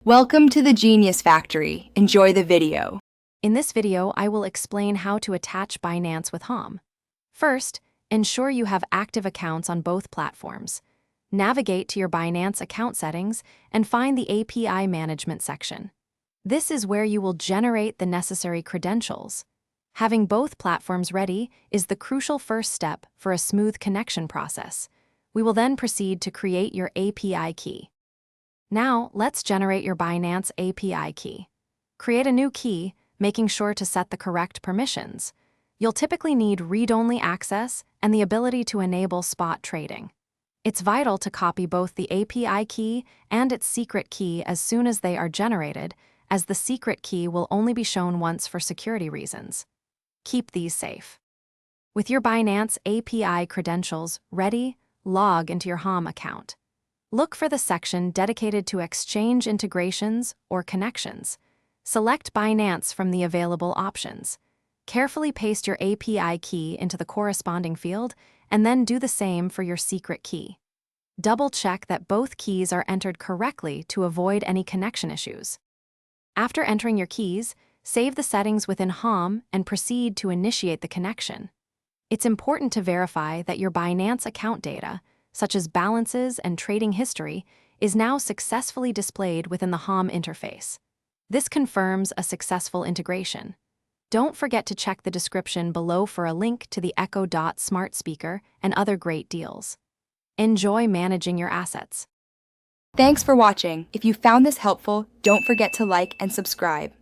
Welcome to the Genius Factory. Enjoy the video. In this video, I will explain how to attach Binance with Hahm. First, ensure you have active accounts on both platforms. Navigate to your Binance account settings and find the API management section. This is where you will generate the necessary credentials. Having both platforms ready is the crucial first step for a smooth connection process. We will then proceed to create your API key. Now, let's generate your Binance API key. Create a new key, making sure to set the correct permissions. You'll typically need read-only access and the ability to enable spot trading. It's vital to copy both the API key and its secret key as soon as they are generated, as the secret key will only be shown once for security reasons. Keep these safe. With your Binance API credentials ready, log into your Hahm account. Look for the section dedicated to exchange integrations or connections. Select Binance from the available options. Carefully paste your API key into the corresponding field, and then do the same for your secret key. Double-check that both keys are entered correctly to avoid any connection issues. After entering your keys, save the settings within Hahm and proceed to initiate the connection. It's important to verify that your Binance account data, such as balances and trading history, is now successfully displayed within the Hahm interface. This confirms a successful integration. Don't forget to check the description below for a link to the Echo Dot smart speaker and other great deals. Enjoy managing your assets. Thanks for watching. If you found this helpful, don't forget to like and subscribe.